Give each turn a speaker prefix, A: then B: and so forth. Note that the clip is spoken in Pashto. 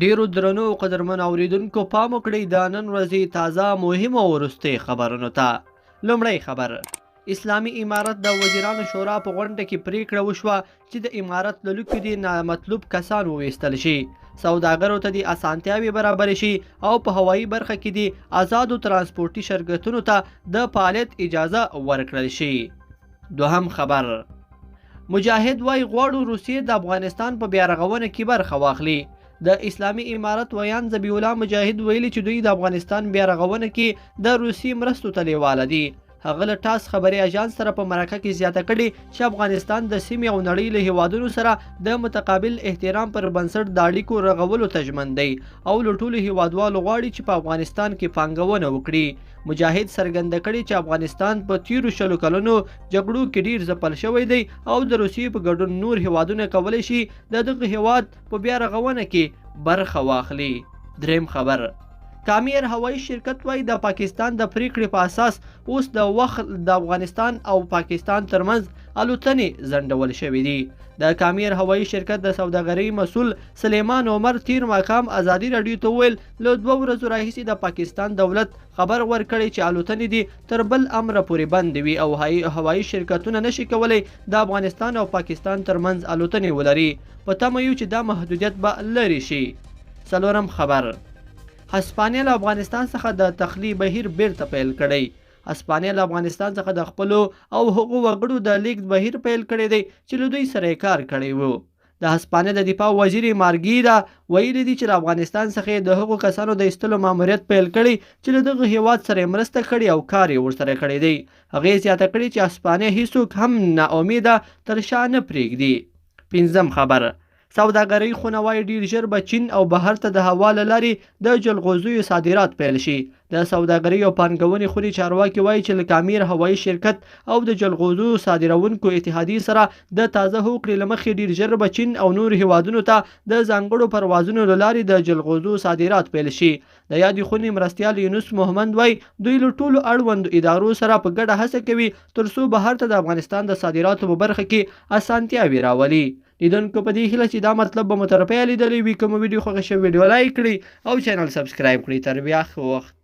A: ډیرو درنو او قدرمن اوریدونکو پام وکړئ د نن ورځې تازه مهمو اوورستي خبرونو ته. لومړی خبر: اسلامي امارت د وزیرانو شورا په غونډه کې پریکړه وشوه چې د امارت له لوري دې نامطلوب کسان وویستل شي، سوداګرو ته دې اسانتیاوې برابرې شي او په هوایي برخه کې دې آزادو ترانسپورتي شرکتونو ته د فعالیت اجازه ورکړل شي. دوهم خبر: مجاهد وای غواړو روسیې د افغانستان په بیارغونه کې برخه واخلي. د اسلامي امارت ویان ذبیح الله مجاهد ویلي چې دوی د افغانستان بیارغونه کې د روسي مرستو ته لیواله دي. هغه له ټاس خبري اژانس سره په مرکه کې زیاته کړي چې افغانستان د سیمې او نړۍ له هیوادونو سره د متقابل احترام پر بنسټ د اړیکو رغولو ته ژمن دی او له ټولو هیوادوالو غواړي چې په افغانستان کې پانګونه وکړي. مجاهد څرګنده کړي چې افغانستان په تیرو 100 کلونو جګړو کې ډیر ځپل شوی دی او د روسیې په ګډون نور هیوادونه کولی شي د دغه هیواد په بیارغونه کې برخه واخلي. دریم خبر: کامیر هوایي شرکت وای د پاکستان د پریکړې په اساس اوس د وخت د افغانستان او پاکستان ترمنځ الوتنې ځنډول شوې دي. د کامیر هوایي شرکت د سوداګرۍ مسؤل سلیمان عمر تیر ماښام ازادي راډیو ته وویل له 2 ورځو راهیسې د پاکستان دولت خبر ورکړی چې الوتنې دي تر بل امره پورې بند وي او هوایي شرکتونه نشي کولی د افغانستان او پاکستان ترمنځ الوتنې ولري. په تمه یو چې دا محدودیت به لرې شي. څلورم خبر: هسپانیا له افغانستان څخه د تخلیه بهیر بیرته پیل کړی. هسپانیا له افغانستان څخه د خپلو او هغو وګړو د لیږد بهیر پیل کړی دی چې له دوی سره یې کار کړی وو. د هسپانیا د دفاع وزیر مارګیرا ویلي دي چې له افغانستان څخه د هغو کسانو د ایستلو ماموریت پیل کړی چې له دغه هیواد سره مرسته کړې او کار یې ورسره کړی دی. هغې زیاته کړې چې هسپانیا هیڅوک هم ناامیده تر شا نه پرېږدي. پنځم خبر: سوداګرۍ خونه وایي ډیر ژر به چین او بهر ته د هوا له لارې د جلغوزیو صادرات پیل شي. د سوداګرۍ او پانګونې خونې چارواکي وایي چې له کامیر هوایي شرکت او د جلغوزیو صادرونکو اتحادیې سره د تازه هوکړې له مخې ډیر ژر به چین او نور هیوادونو ته د ځانګړو پروازونو له لارې د جلغوزیو صادرات پیل شي. د یادې خونې مرستیال یونس محمد وایي دوی له ټولو اړوندو ادارو سره په ګډه هڅه کوي ترڅو بهر ته د افغانستان د صادراتو په برخه کې اسانتیاوې راولي. لیدونکو په دې هیله چې دا مطلب به مو تر پایه لیدلی وي. کوم ویډیو خوښه شوې ویډیو لایک کړئ او چینل سبسکرایب کړئ. تر بیا ښه وخت.